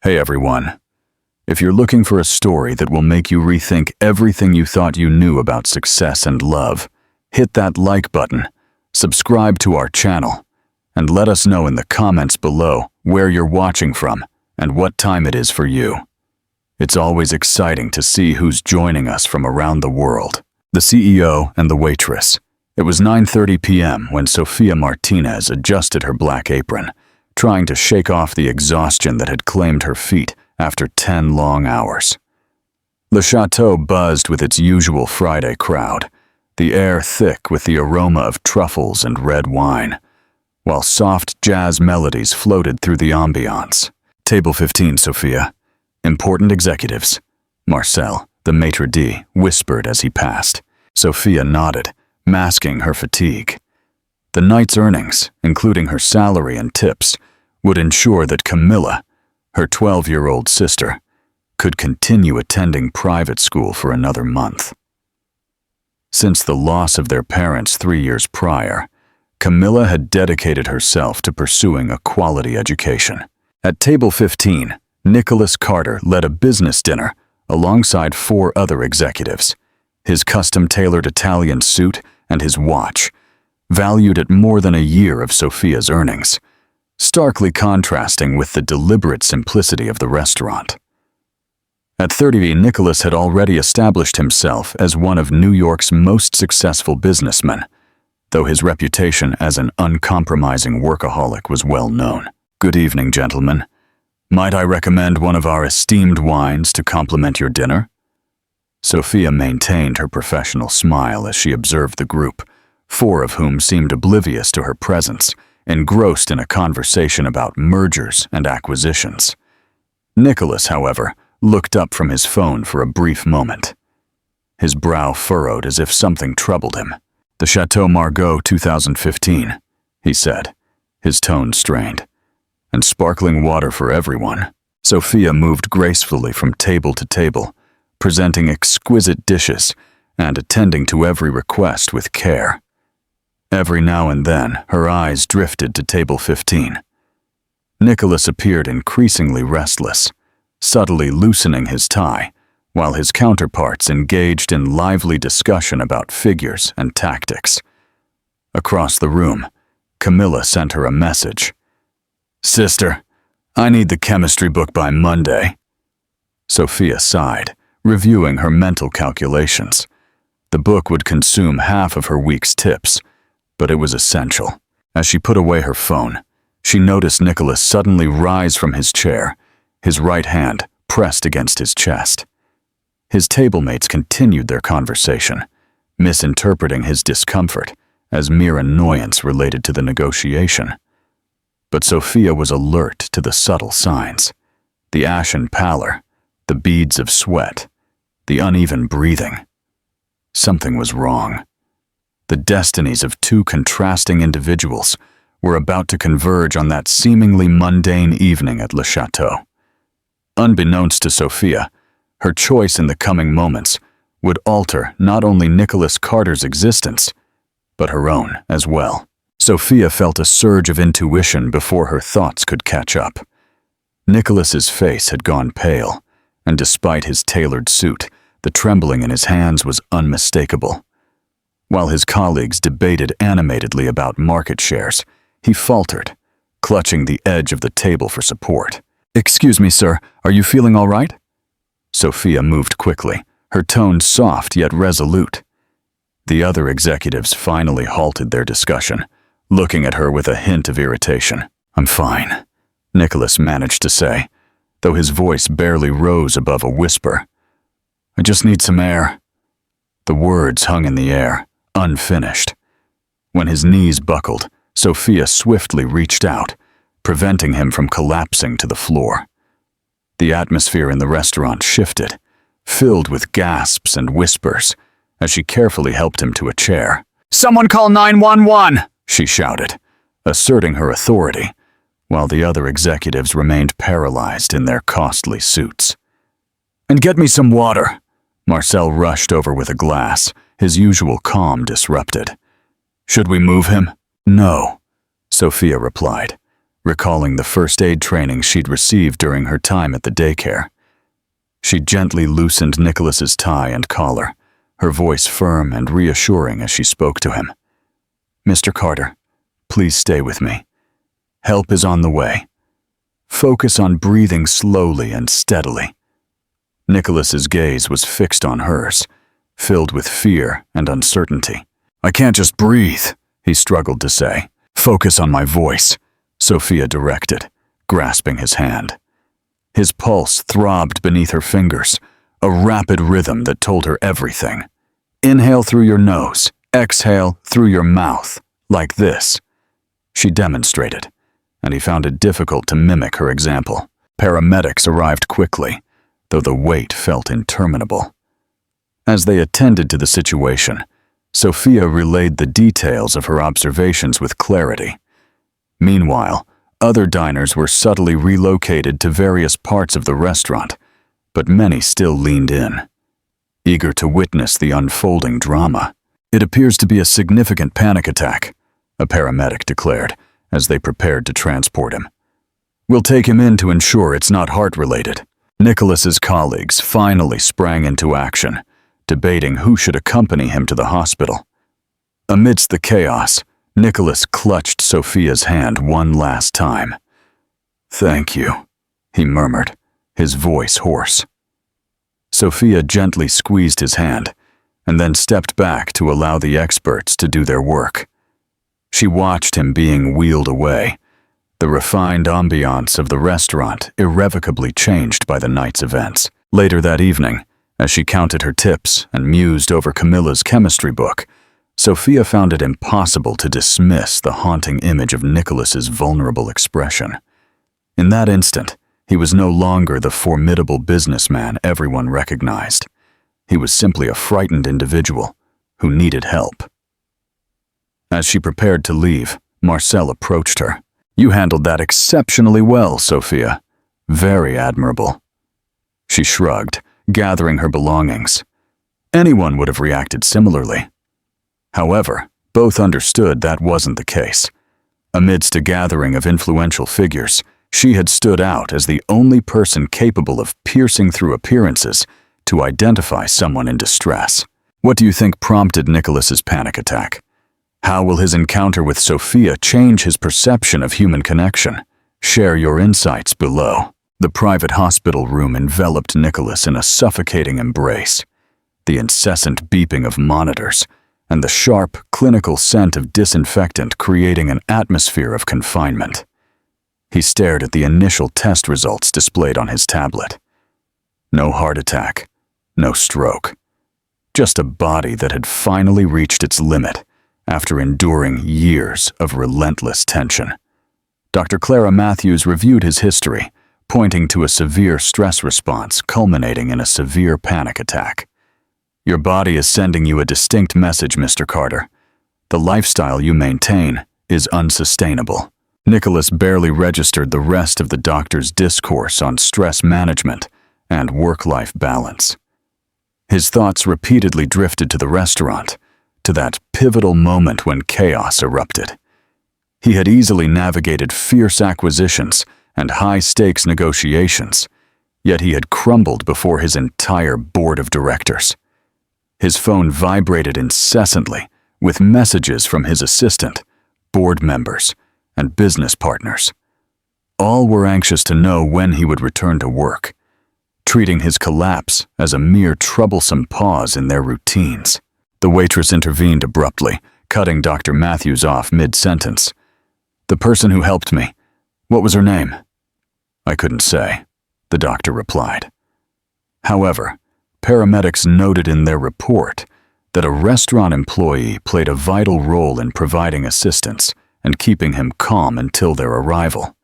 Hey everyone. If you're looking for a story that will make you rethink everything you thought you knew about success and love, hit that like button, subscribe to our channel, and let us know in the comments below where you're watching from and what time it is for you. It's always exciting to see who's joining us from around the world. The CEO and the waitress. It was 9:30 p.m. when Sofia Martinez adjusted her black apron, trying to shake off the exhaustion that had claimed her feet after 10 long hours. Le Chateau buzzed with its usual Friday crowd, the air thick with the aroma of truffles and red wine, while soft jazz melodies floated through the ambiance. Table 15, Sofia. Important executives. Marcel, the maitre d', whispered as he passed. Sofia nodded, masking her fatigue. The night's earnings, including her salary and tips, would ensure that Camilla, her 12-year-old sister, could continue attending private school for another month. Since the loss of their parents 3 years prior, Camilla had dedicated herself to pursuing a quality education. At table 15, Nicholas Carter led a business dinner alongside 4 other executives. His custom-tailored Italian suit and his watch, valued at more than a year of Sofia's earnings, starkly contrasting with the deliberate simplicity of the restaurant. At 30, Nicholas had already established himself as one of New York's most successful businessmen, though his reputation as an uncompromising workaholic was well known. Good evening, gentlemen. Might I recommend one of our esteemed wines to complement your dinner? Sofia maintained her professional smile as she observed the group, 4 of whom seemed oblivious to her presence, engrossed in a conversation about mergers and acquisitions. Nicholas, however, looked up from his phone for a brief moment. His brow furrowed as if something troubled him. "The Chateau Margaux 2015, he said, his tone strained. "And sparkling water for everyone." Sofia moved gracefully from table to table, presenting exquisite dishes and attending to every request with care. Every now and then, her eyes drifted to table 15. Nicholas appeared increasingly restless, subtly loosening his tie, while his counterparts engaged in lively discussion about figures and tactics. Across the room, Camilla sent her a message. "Sister, I need the chemistry book by Monday." Sofia sighed, reviewing her mental calculations. The book would consume half of her week's tips, but it was essential. As she put away her phone, she noticed Nicholas suddenly rise from his chair, his right hand pressed against his chest. His tablemates continued their conversation, misinterpreting his discomfort as mere annoyance related to the negotiation. But Sofia was alert to the subtle signs: the ashen pallor, the beads of sweat, the uneven breathing. Something was wrong. The destinies of 2 contrasting individuals were about to converge on that seemingly mundane evening at Le Chateau. Unbeknownst to Sofia, her choice in the coming moments would alter not only Nicholas Carter's existence, but her own as well. Sofia felt a surge of intuition before her thoughts could catch up. Nicholas's face had gone pale, and despite his tailored suit, the trembling in his hands was unmistakable. While his colleagues debated animatedly about market shares, he faltered, clutching the edge of the table for support. "Excuse me, sir, are you feeling all right?" Sofia moved quickly, her tone soft yet resolute. The other executives finally halted their discussion, looking at her with a hint of irritation. "I'm fine," Nicholas managed to say, though his voice barely rose above a whisper. "I just need some air." The words hung in the air, unfinished. When his knees buckled, Sofia swiftly reached out, preventing him from collapsing to the floor. The atmosphere in the restaurant shifted, filled with gasps and whispers, as she carefully helped him to a chair. "Someone call 911!" she shouted, asserting her authority, while the other executives remained paralyzed in their costly suits. "And get me some water." Marcel rushed over with a glass, his usual calm disrupted. "Should we move him?" "No," Sofia replied, recalling the first aid training she'd received during her time at the daycare. She gently loosened Nicholas's tie and collar, her voice firm and reassuring as she spoke to him. "Mr. Carter, please stay with me. Help is on the way. Focus on breathing slowly and steadily." Nicholas's gaze was fixed on hers, filled with fear and uncertainty. "I can't just breathe," he struggled to say. "Focus on my voice," Sophia directed, grasping his hand. His pulse throbbed beneath her fingers, a rapid rhythm that told her everything. "Inhale through your nose, exhale through your mouth, like this." She demonstrated, and he found it difficult to mimic her example. Paramedics arrived quickly, though the wait felt interminable. As they attended to the situation, Sophia relayed the details of her observations with clarity. Meanwhile, other diners were subtly relocated to various parts of the restaurant, but many still leaned in, eager to witness the unfolding drama. "It appears to be a significant panic attack," a paramedic declared as they prepared to transport him. "We'll take him in to ensure it's not heart-related." Nicholas's colleagues finally sprang into action, debating who should accompany him to the hospital. Amidst the chaos, Nicholas clutched Sophia's hand one last time. "Thank you," he murmured, his voice hoarse. Sophia gently squeezed his hand, and then stepped back to allow the experts to do their work. She watched him being wheeled away, the refined ambiance of the restaurant irrevocably changed by the night's events. Later that evening, as she counted her tips and mused over Camilla's chemistry book, Sophia found it impossible to dismiss the haunting image of Nicholas's vulnerable expression. In that instant, he was no longer the formidable businessman everyone recognized. He was simply a frightened individual who needed help. As she prepared to leave, Marcel approached her. "You handled that exceptionally well, Sophia. Very admirable." She shrugged, gathering her belongings. Anyone would have reacted similarly. However, both understood that wasn't the case. Amidst a gathering of influential figures, she had stood out as the only person capable of piercing through appearances to identify someone in distress. What do you think prompted Nicholas's panic attack? How will his encounter with Sophia change his perception of human connection? Share your insights below. The private hospital room enveloped Nicholas in a suffocating embrace. The incessant beeping of monitors and the sharp, clinical scent of disinfectant creating an atmosphere of confinement. He stared at the initial test results displayed on his tablet. No heart attack, no stroke. Just a body that had finally reached its limit after enduring years of relentless tension. Dr. Clara Matthews reviewed his history, pointing to a severe stress response culminating in a severe panic attack. "Your body is sending you a distinct message, Mr. Carter. The lifestyle you maintain is unsustainable." Nicholas barely registered the rest of the doctor's discourse on stress management and work-life balance. His thoughts repeatedly drifted to the restaurant, to that pivotal moment when chaos erupted. He had easily navigated fierce acquisitions and high-stakes negotiations, yet he had crumbled before his entire board of directors. His phone vibrated incessantly with messages from his assistant, board members, and business partners. All were anxious to know when he would return to work, treating his collapse as a mere troublesome pause in their routines. The waitress intervened abruptly, cutting Dr. Matthews off mid-sentence. "The person who helped me, what was her name?" "I couldn't say," the doctor replied. However, paramedics noted in their report that a restaurant employee played a vital role in providing assistance and keeping him calm until their arrival.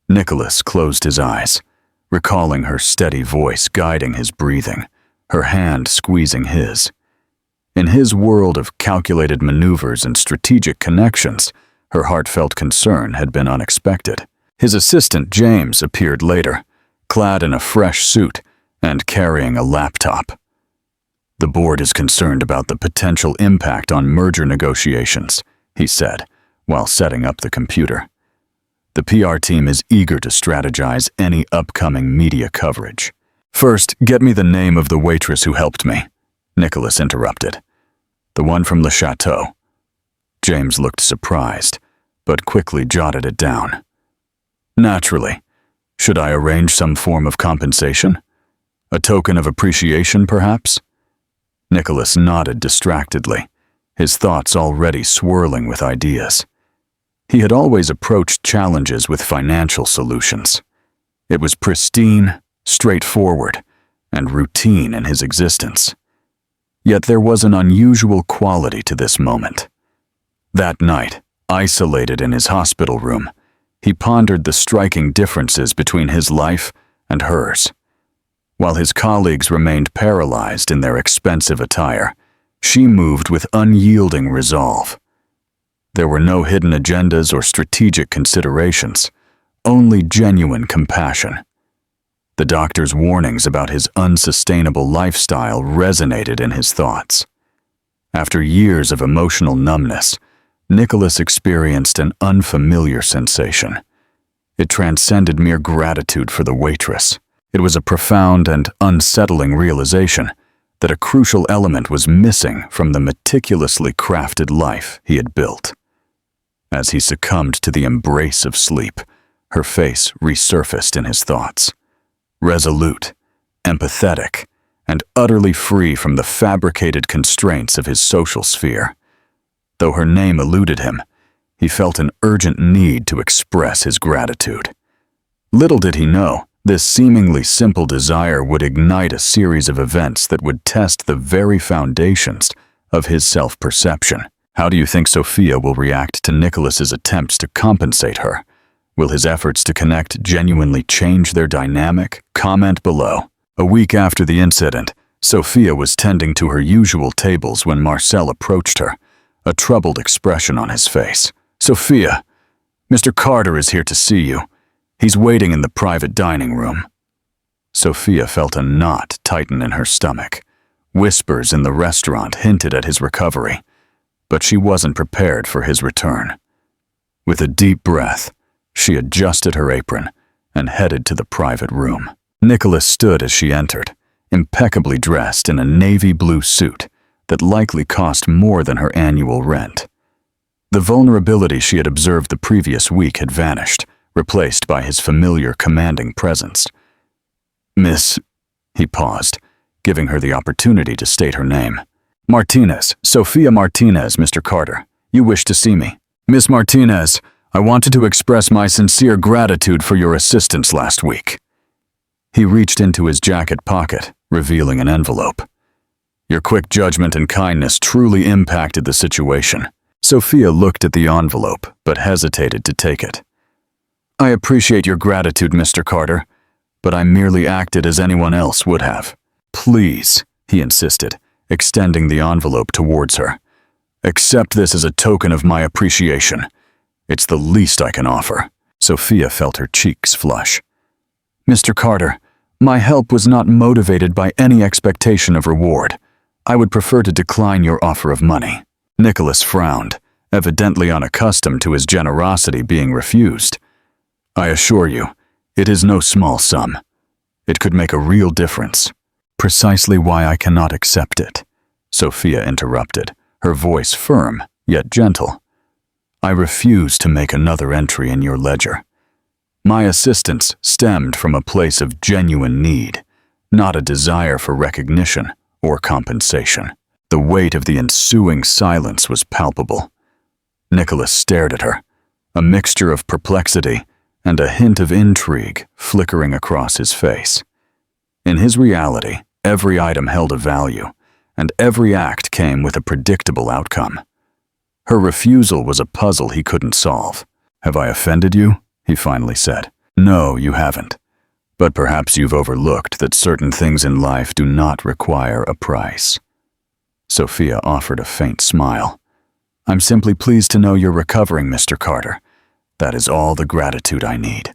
Nicholas closed his eyes, recalling her steady voice guiding his breathing, her hand squeezing his. In his world of calculated maneuvers and strategic connections, her heartfelt concern had been unexpected. His assistant, James, appeared later, clad in a fresh suit and carrying a laptop. "The board is concerned about the potential impact on merger negotiations," he said, while setting up the computer. The PR team is eager to strategize any upcoming media coverage. First, get me the name of the waitress who helped me, Nicholas interrupted. The one from Le Chateau. James looked surprised, but quickly jotted it down. Naturally. Should I arrange some form of compensation? A token of appreciation, perhaps? Nicholas nodded distractedly, his thoughts already swirling with ideas. He had always approached challenges with financial solutions. It was pristine, straightforward, and routine in his existence. Yet there was an unusual quality to this moment. That night, isolated in his hospital room, he pondered the striking differences between his life and hers. While his colleagues remained paralyzed in their expensive attire, she moved with unyielding resolve. There were no hidden agendas or strategic considerations, only genuine compassion. The doctor's warnings about his unsustainable lifestyle resonated in his thoughts. After years of emotional numbness, Nicholas experienced an unfamiliar sensation. It transcended mere gratitude for the waitress. It was a profound and unsettling realization that a crucial element was missing from the meticulously crafted life he had built. As he succumbed to the embrace of sleep, her face resurfaced in his thoughts. Resolute, empathetic, and utterly free from the fabricated constraints of his social sphere. Though her name eluded him, he felt an urgent need to express his gratitude. Little did he know, this seemingly simple desire would ignite a series of events that would test the very foundations of his self-perception. How do you think Sophia will react to Nicholas's attempts to compensate her? Will his efforts to connect genuinely change their dynamic? Comment below. A week after the incident, Sophia was tending to her usual tables when Marcel approached her, a troubled expression on his face. "Sophia, Mr. Carter is here to see you. He's waiting in the private dining room." Sophia felt a knot tighten in her stomach. Whispers in the restaurant hinted at his recovery, but she wasn't prepared for his return. With a deep breath, she adjusted her apron and headed to the private room. Nicholas stood as she entered, impeccably dressed in a navy blue suit that likely cost more than her annual rent. The vulnerability she had observed the previous week had vanished, replaced by his familiar commanding presence. "Miss," he paused, giving her the opportunity to state her name. "Martinez, Sophia Martinez, Mr. Carter. You wish to see me." "Miss Martinez, I wanted to express my sincere gratitude for your assistance last week." He reached into his jacket pocket, revealing an envelope. "Your quick judgment and kindness truly impacted the situation." Sophia looked at the envelope, but hesitated to take it. "I appreciate your gratitude, Mr. Carter, but I merely acted as anyone else would have." "Please," he insisted, extending the envelope towards her. "Accept this as a token of my appreciation. It's the least I can offer." Sophia felt her cheeks flush. "Mr. Carter, my help was not motivated by any expectation of reward. I would prefer to decline your offer of money." Nicholas frowned, evidently unaccustomed to his generosity being refused. "I assure you, it is no small sum. It could make a real difference." "Precisely why I cannot accept it," Sophia interrupted, her voice firm yet gentle. "I refuse to make another entry in your ledger. My assistance stemmed from a place of genuine need, not a desire for recognition or compensation." The weight of the ensuing silence was palpable. Nicholas stared at her, a mixture of perplexity and a hint of intrigue flickering across his face. In his reality, every item held a value, and every act came with a predictable outcome. Her refusal was a puzzle he couldn't solve. "Have I offended you?" he finally said. "No, you haven't. But perhaps you've overlooked that certain things in life do not require a price." Sophia offered a faint smile. "I'm simply pleased to know you're recovering, Mr. Carter. That is all the gratitude I need."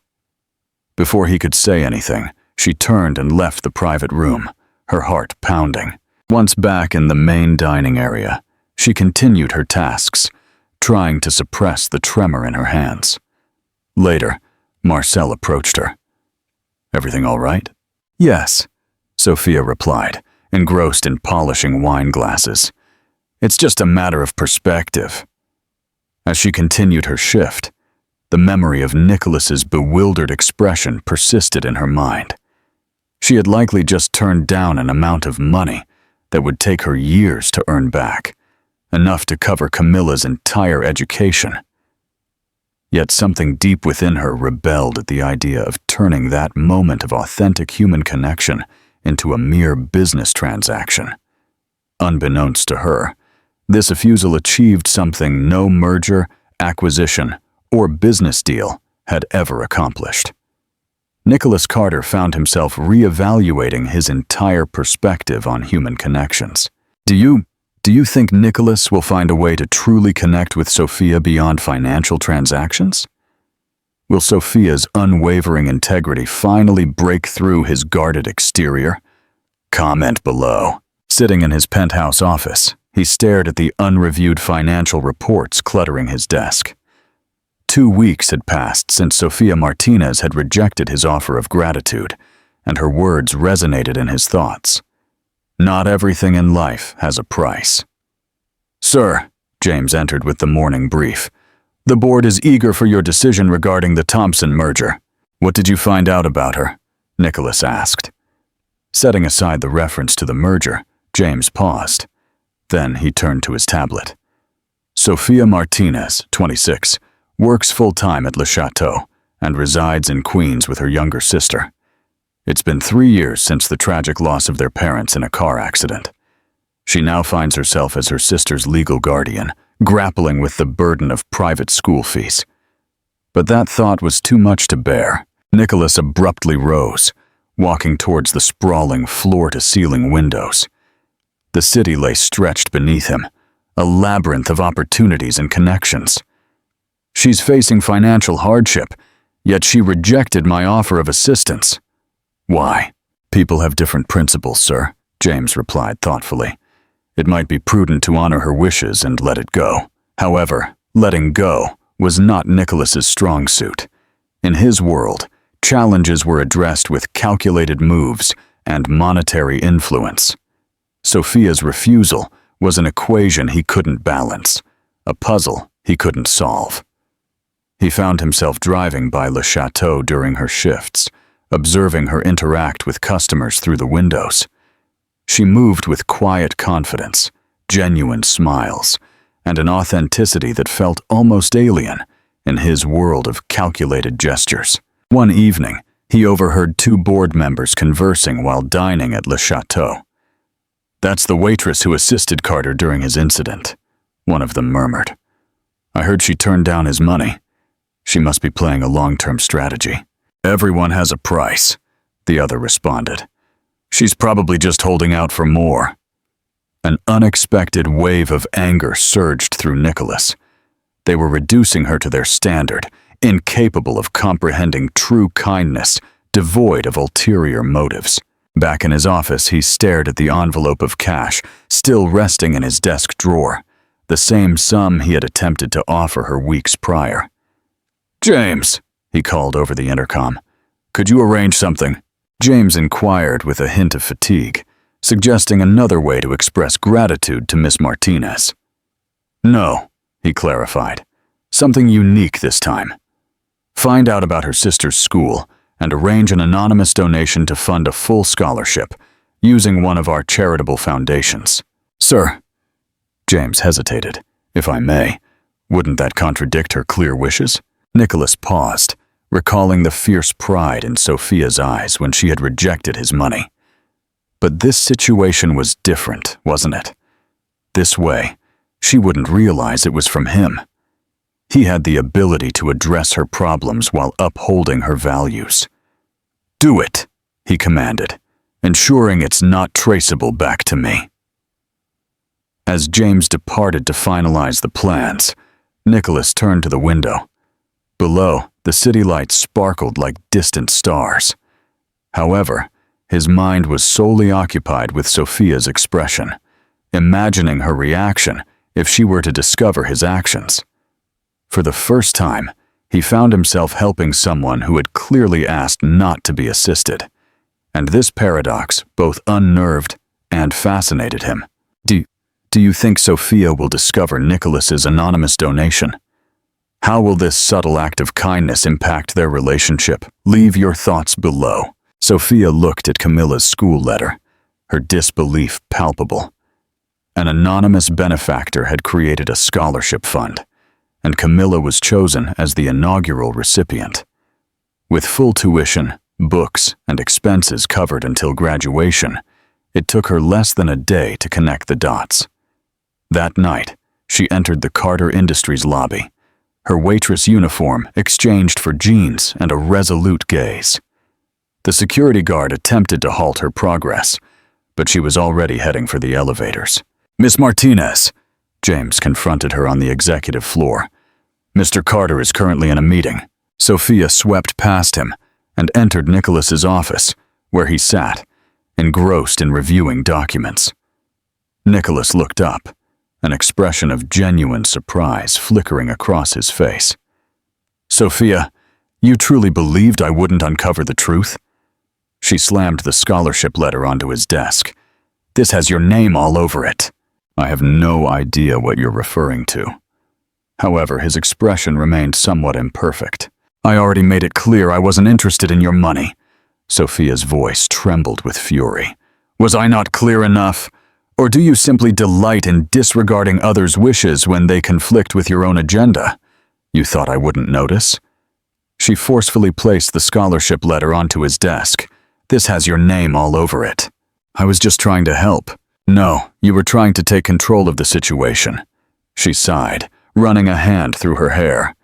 Before he could say anything, she turned and left the private room, her heart pounding. Once back in the main dining area, she continued her tasks, trying to suppress the tremor in her hands. Later, Marcel approached her. "Everything all right?" "Yes," Sophia replied, engrossed in polishing wine glasses. "It's just a matter of perspective." As she continued her shift, the memory of Nicholas's bewildered expression persisted in her mind. She had likely just turned down an amount of money that would take her years to earn back, enough to cover Camilla's entire education. Yet something deep within her rebelled at the idea of turning that moment of authentic human connection into a mere business transaction. Unbeknownst to her, this refusal achieved something no merger, acquisition, or business deal had ever accomplished. Nicholas Carter found himself reevaluating his entire perspective on human connections. Do you think Nicholas will find a way to truly connect with Sophia beyond financial transactions? Will Sophia's unwavering integrity finally break through his guarded exterior? Comment below. Sitting in his penthouse office, he stared at the unreviewed financial reports cluttering his desk. 2 weeks had passed since Sophia Martinez had rejected his offer of gratitude, and her words resonated in his thoughts. Not everything in life has a price. "Sir," James entered with the morning brief, "the board is eager for your decision regarding the Thompson merger." "What did you find out about her?" Nicholas asked. Setting aside the reference to the merger, James paused. Then he turned to his tablet. "Sophia Martinez, 26, works full-time at Le Chateau and resides in Queens with her younger sister. It's been 3 years since the tragic loss of their parents in a car accident. She now finds herself as her sister's legal guardian, grappling with the burden of private school fees." But that thought was too much to bear. Nicholas abruptly rose, walking towards the sprawling floor-to-ceiling windows. The city lay stretched beneath him, a labyrinth of opportunities and connections. "She's facing financial hardship, yet she rejected my offer of assistance." "Why?" "People have different principles, sir," James replied thoughtfully. "It might be prudent to honor her wishes and let it go." However, letting go was not Nicholas's strong suit. In his world, challenges were addressed with calculated moves and monetary influence. Sophia's refusal was an equation he couldn't balance, a puzzle he couldn't solve. He found himself driving by Le Chateau during her shifts, observing her interact with customers through the windows. She moved with quiet confidence, genuine smiles, and an authenticity that felt almost alien in his world of calculated gestures. One evening, he overheard 2 board members conversing while dining at Le Chateau. "That's the waitress who assisted Carter during his incident," one of them murmured. "I heard she turned down his money. She must be playing a long-term strategy." "Everyone has a price," the other responded. "She's probably just holding out for more." An unexpected wave of anger surged through Nicholas. They were reducing her to their standard, incapable of comprehending true kindness, devoid of ulterior motives. Back in his office, he stared at the envelope of cash, still resting in his desk drawer, the same sum he had attempted to offer her weeks prior. "James," he called over the intercom, "could you arrange something?" James inquired with a hint of fatigue, suggesting another way to express gratitude to Miss Martinez. "No," he clarified. "Something unique this time. Find out about her sister's school and arrange an anonymous donation to fund a full scholarship, using one of our charitable foundations." "Sir," James hesitated, "if I may, wouldn't that contradict her clear wishes?" Nicholas paused, recalling the fierce pride in Sophia's eyes when she had rejected his money. But this situation was different, wasn't it? This way, she wouldn't realize it was from him. He had the ability to address her problems while upholding her values. "Do it," he commanded, ensuring it's not traceable back to me. As James departed to finalize the plans, Nicholas turned to the window. Below, the city lights sparkled like distant stars. However, his mind was solely occupied with Sophia's expression, imagining her reaction if she were to discover his actions. For the first time, He found himself helping someone who had clearly asked not to be assisted. And this paradox both unnerved and fascinated him. Do you think Sophia will discover Nicholas's anonymous donation? How will this subtle act of kindness impact their relationship? Leave your thoughts below. Sophia looked at Camilla's school letter, her disbelief palpable. An anonymous benefactor had created a scholarship fund, and Camilla was chosen as the inaugural recipient. With full tuition, books, and expenses covered until graduation, it took her less than a day to connect the dots. That night, she entered the Carter Industries lobby, her waitress uniform exchanged for jeans and a resolute gaze. The security guard attempted to halt her progress, but she was already heading for the elevators. "Miss Martinez," James confronted her on the executive floor. "Mr. Carter is currently in a meeting." Sophia swept past him and entered Nicholas's office, where he sat, engrossed in reviewing documents. Nicholas looked up, an expression of genuine surprise flickering across his face. "Sophia, you truly believed I wouldn't uncover the truth?" She slammed the scholarship letter onto his desk. "This has your name all over it." "I have no idea what you're referring to." However, his expression remained somewhat imperfect. "I already made it clear I wasn't interested in your money." Sophia's voice trembled with fury. "Was I not clear enough? Or do you simply delight in disregarding others' wishes when they conflict with your own agenda? You thought I wouldn't notice?" She forcefully placed the scholarship letter onto his desk. "This has your name all over it." "I was just trying to help." "No, you were trying to take control of the situation." She sighed, running a hand through her hair.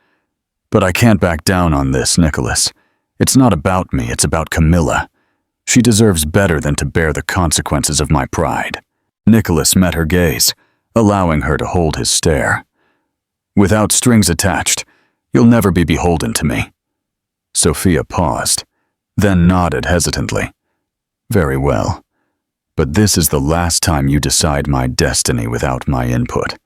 "But I can't back down on this, Nicholas. It's not about me, it's about Camilla. She deserves better than to bear the consequences of my pride." Nicholas met her gaze, allowing her to hold his stare. "Without strings attached, you'll never be beholden to me." Sophia paused, then nodded hesitantly. "Very well. But this is the last time you decide my destiny without my input.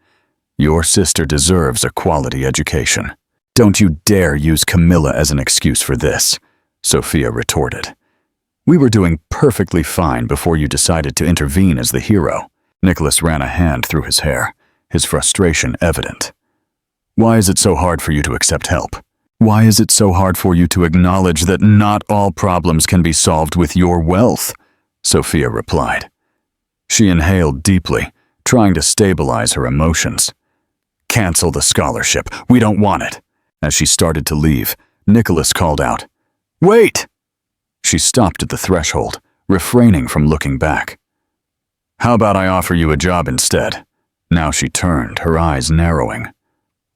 Your sister deserves a quality education." "Don't you dare use Camilla as an excuse for this," Sophia retorted. "We were doing perfectly fine before you decided to intervene as the hero." Nicholas ran a hand through his hair, his frustration evident. "Why is it so hard for you to accept help? Why is it so hard for you to acknowledge that not all problems can be solved with your wealth?" Sophia replied. She inhaled deeply, trying to stabilize her emotions. "Cancel the scholarship. We don't want it." As she started to leave, Nicholas called out, "Wait!" She stopped at the threshold, refraining from looking back. "How about I offer you a job instead?" Now she turned, her eyes narrowing.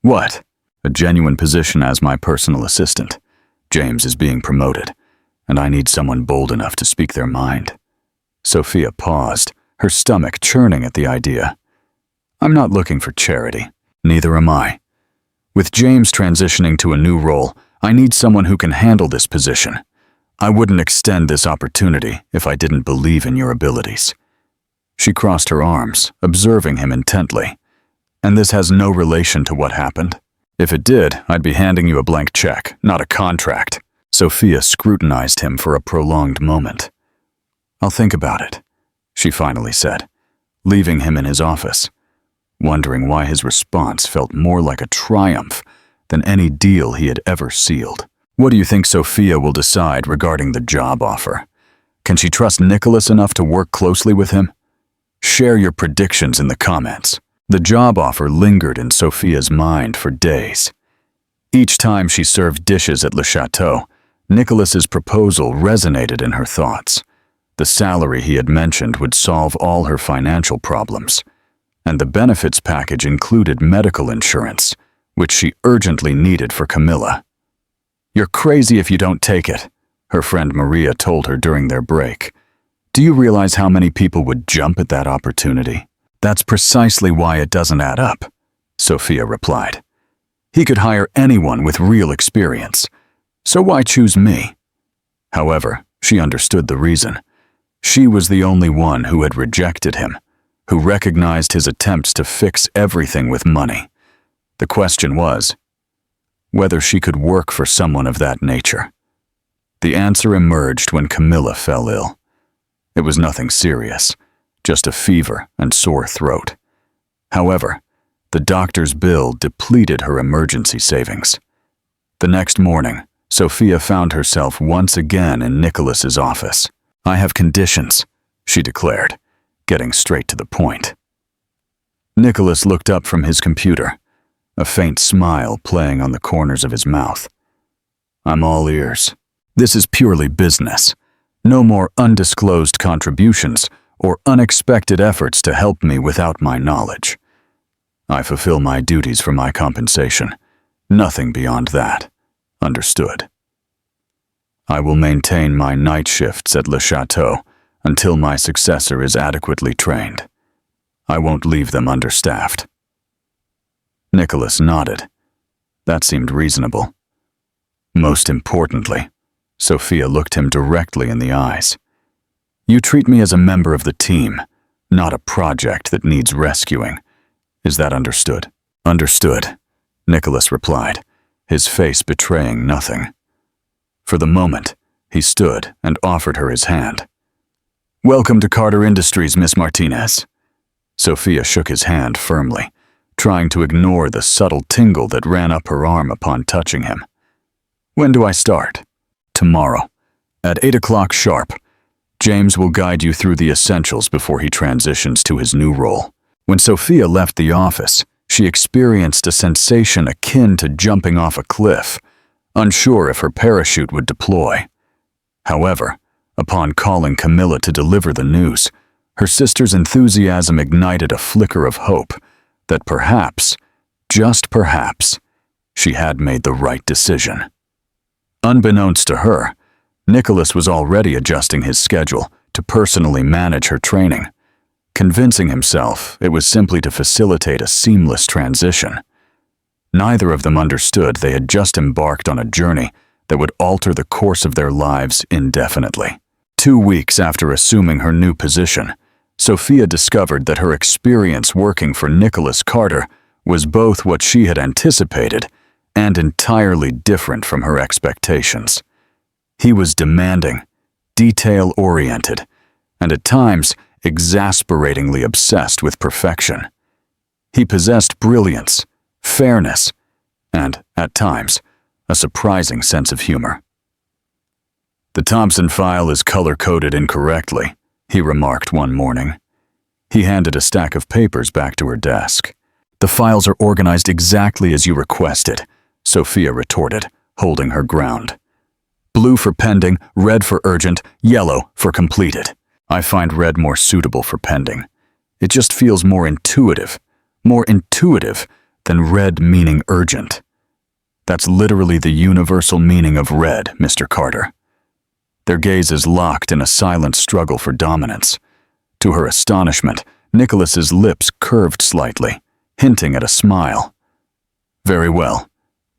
"What?" "A genuine position as my personal assistant. James is being promoted, and I need someone bold enough to speak their mind." Sophia paused, her stomach churning at the idea. "I'm not looking for charity. Neither am I. With James transitioning to a new role, I need someone who can handle this position. I wouldn't extend this opportunity if I didn't believe in your abilities." She crossed her arms, observing him intently. "And this has no relation to what happened?" "If it did, I'd be handing you a blank check, not a contract." Sophia scrutinized him for a prolonged moment. "I'll think about it," she finally said, leaving him in his office, wondering why his response felt more like a triumph than any deal he had ever sealed. What do you think Sophia will decide regarding the job offer? Can she trust Nicholas enough to work closely with him? Share your predictions in the comments. The job offer lingered in Sophia's mind for days. Each time she served dishes at Le Chateau, Nicholas's proposal resonated in her thoughts. The salary he had mentioned would solve all her financial problems, and the benefits package included medical insurance, which she urgently needed for Camilla. "You're crazy if you don't take it," her friend Maria told her during their break. "Do you realize how many people would jump at that opportunity?" "That's precisely why it doesn't add up," Sophia replied. "He could hire anyone with real experience, so why choose me?" However, she understood the reason. She was the only one who had rejected him, who recognized his attempts to fix everything with money. The question was, whether she could work for someone of that nature. The answer emerged when Camilla fell ill. It was nothing serious, just a fever and sore throat. However, the doctor's bill depleted her emergency savings. The next morning, Sophia found herself once again in Nicholas's office. "I have conditions," she declared, getting straight to the point. Nicholas looked up from his computer, a faint smile playing on the corners of his mouth. "I'm all ears. This is purely business. No more undisclosed contributions or unexpected efforts to help me without my knowledge. I fulfill my duties for my compensation. Nothing beyond that. Understood? I will maintain my night shifts at Le Chateau until my successor is adequately trained. I won't leave them understaffed." Nicholas nodded. That seemed reasonable. Most importantly, Sophia looked him directly in the eyes. "You treat me as a member of the team, not a project that needs rescuing. Is that understood?" "Understood," Nicholas replied, his face betraying nothing. For the moment, he stood and offered her his hand. "Welcome to Carter Industries, Miss Martinez." Sophia shook his hand firmly, trying to ignore the subtle tingle that ran up her arm upon touching him. "When do I start?" "Tomorrow, at 8 o'clock sharp. James will guide you through the essentials before he transitions to his new role." When Sophia left the office, she experienced a sensation akin to jumping off a cliff, unsure if her parachute would deploy. However, upon calling Camilla to deliver the news, her sister's enthusiasm ignited a flicker of hope that perhaps, just perhaps, she had made the right decision. Unbeknownst to her, Nicholas was already adjusting his schedule to personally manage her training, convincing himself it was simply to facilitate a seamless transition. Neither of them understood they had just embarked on a journey that would alter the course of their lives indefinitely. 2 weeks after assuming her new position, Sophia discovered that her experience working for Nicholas Carter was both what she had anticipated and entirely different from her expectations. He was demanding, detail-oriented, and at times exasperatingly obsessed with perfection. He possessed brilliance, fairness, and, at times, a surprising sense of humor. "The Thompson file is color-coded incorrectly," he remarked one morning. He handed a stack of papers back to her desk. "The files are organized exactly as you requested," Sophia retorted, holding her ground. "Blue for pending, red for urgent, yellow for completed. I find red more suitable for pending. It just feels more intuitive than red meaning urgent. That's literally the universal meaning of red, Mr. Carter." Their gazes locked in a silent struggle for dominance. To her astonishment, Nicholas's lips curved slightly, hinting at a smile. "Very well.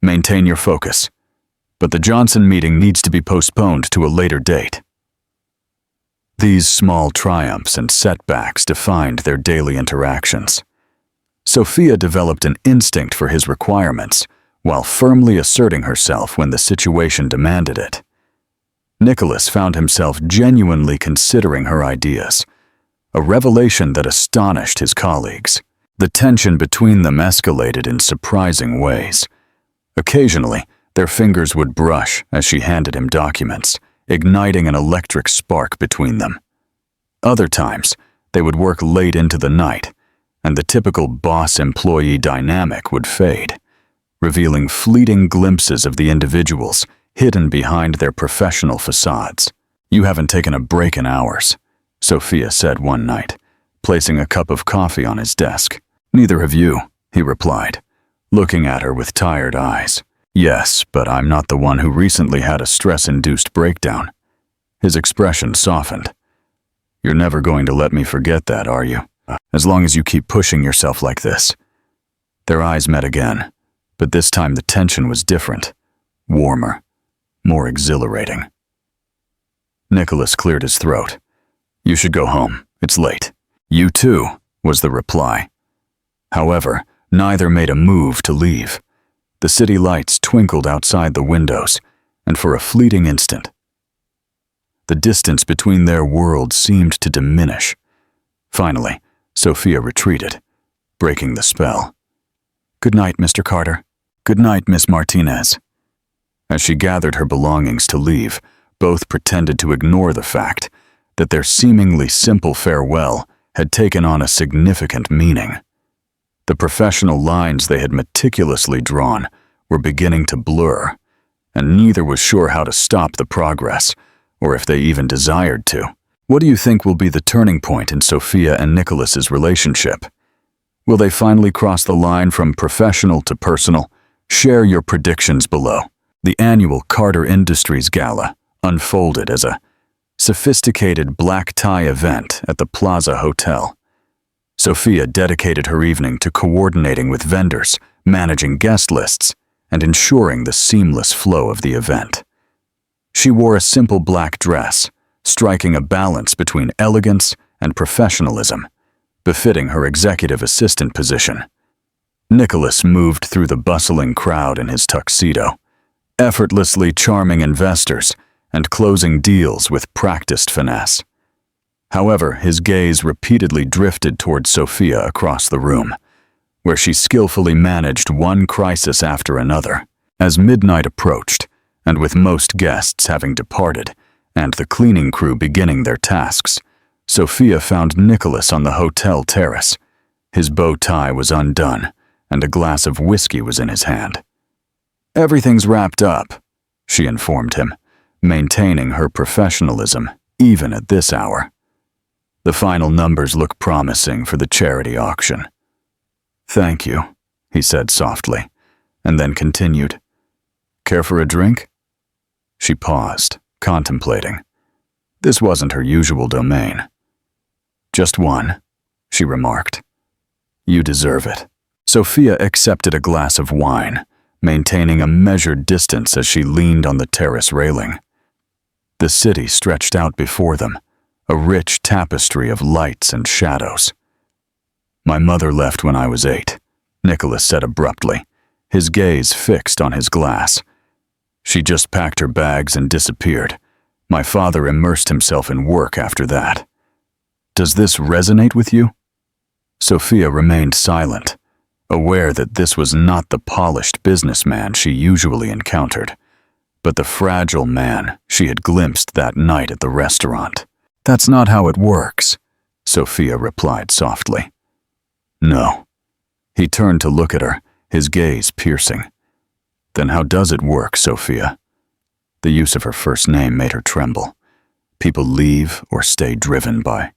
Maintain your focus. But the Johnson meeting needs to be postponed to a later date." These small triumphs and setbacks defined their daily interactions. Sophia developed an instinct for his requirements, while firmly asserting herself when the situation demanded it. Nicholas found himself genuinely considering her ideas, a revelation that astonished his colleagues. The tension between them escalated in surprising ways. Occasionally, their fingers would brush as she handed him documents, igniting an electric spark between them. Other times, they would work late into the night, and the typical boss-employee dynamic would fade, revealing fleeting glimpses of the individuals hidden behind their professional facades. "You haven't taken a break in hours," Sophia said one night, placing a cup of coffee on his desk. "Neither have you," he replied, looking at her with tired eyes. "Yes, but I'm not the one who recently had a stress-induced breakdown." His expression softened. "You're never going to let me forget that, are you? As long as you keep pushing yourself like this." Their eyes met again, but this time the tension was different, warmer, more exhilarating. Nicholas cleared his throat. "You should go home. It's late." "You too," was the reply. However, neither made a move to leave. The city lights twinkled outside the windows, and for a fleeting instant, the distance between their worlds seemed to diminish. Finally, Sophia retreated, breaking the spell. "Good night, Mr. Carter. Good night, Miss Martinez." As she gathered her belongings to leave, both pretended to ignore the fact that their seemingly simple farewell had taken on a significant meaning. The professional lines they had meticulously drawn were beginning to blur, and neither was sure how to stop the progress, or if they even desired to. What do you think will be the turning point in Sophia and Nicholas's relationship? Will they finally cross the line from professional to personal? Share your predictions below. The annual Carter Industries Gala unfolded as a sophisticated black tie event at the Plaza Hotel. Sophia dedicated her evening to coordinating with vendors, managing guest lists, and ensuring the seamless flow of the event. She wore a simple black dress, striking a balance between elegance and professionalism, befitting her executive assistant position. Nicholas moved through the bustling crowd in his tuxedo, effortlessly charming investors and closing deals with practiced finesse. However, his gaze repeatedly drifted toward Sophia across the room, where she skillfully managed one crisis after another. As midnight approached, and with most guests having departed, and the cleaning crew beginning their tasks, Sophia found Nicholas on the hotel terrace. His bow tie was undone, and a glass of whiskey was in his hand. "Everything's wrapped up," she informed him, maintaining her professionalism even at this hour. "The final numbers look promising for the charity auction." "Thank you," he said softly, and then continued. "Care for a drink?" She paused, contemplating. This wasn't her usual domain. "Just one," she remarked. "You deserve it." Sophia accepted a glass of wine, maintaining a measured distance as she leaned on the terrace railing. The city stretched out before them, a rich tapestry of lights and shadows. "My mother left when I was 8, Nicholas said abruptly, his gaze fixed on his glass. "She just packed her bags and disappeared. My father immersed himself in work after that." "Does this resonate with you?" Sophia remained silent, aware that this was not the polished businessman she usually encountered, but the fragile man she had glimpsed that night at the restaurant. "That's not how it works," Sophia replied softly. "No." He turned to look at her, his gaze piercing. "Then how does it work, Sophia?" The use of her first name made her tremble. People leave or stay driven by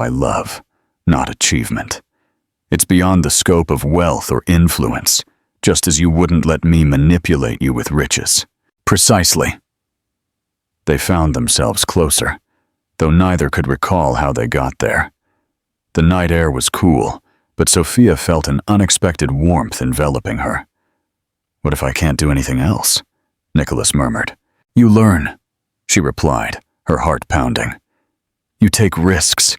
love, not achievement. It's beyond the scope of wealth or influence, just as you wouldn't let me manipulate you with riches. "Precisely." They found themselves closer, though neither could recall how they got there. The night air was cool, but Sophia felt an unexpected warmth enveloping her. "What if I can't do anything else?" Nicholas murmured. "You learn," she replied, her heart pounding. "You take risks.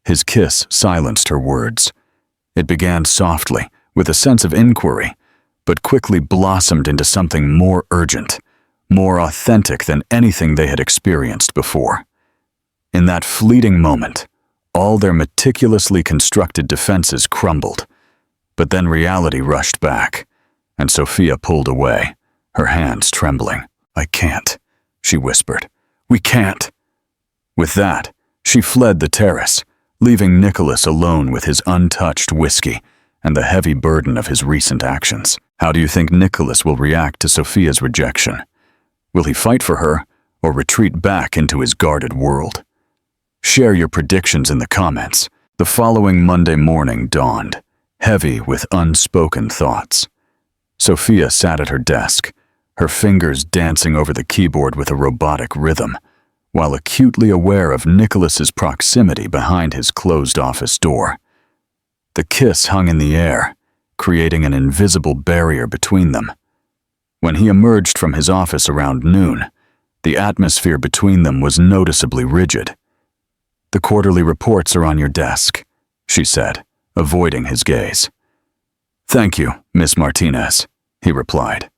His kiss silenced her words. It began softly, with a sense of inquiry, but quickly blossomed into something more urgent, more authentic than anything they had experienced before. In that fleeting moment, all their meticulously constructed defenses crumbled, but then reality rushed back, and Sophia pulled away, her hands trembling. "I can't," she whispered. "We can't." With that, she fled the terrace, leaving Nicholas alone with his untouched whiskey and the heavy burden of his recent actions. How do you think Nicholas will react to Sophia's rejection? Will he fight for her or retreat back into his guarded world? Share your predictions in the comments. The following Monday morning dawned, heavy with unspoken thoughts. Sophia sat at her desk, her fingers dancing over the keyboard with a robotic rhythm, while acutely aware of Nicholas's proximity behind his closed office door. The kiss hung in the air, creating an invisible barrier between them. When he emerged from his office around noon, the atmosphere between them was noticeably rigid. "The quarterly reports are on your desk," she said, avoiding his gaze. "Thank you, Miss Martinez," he replied.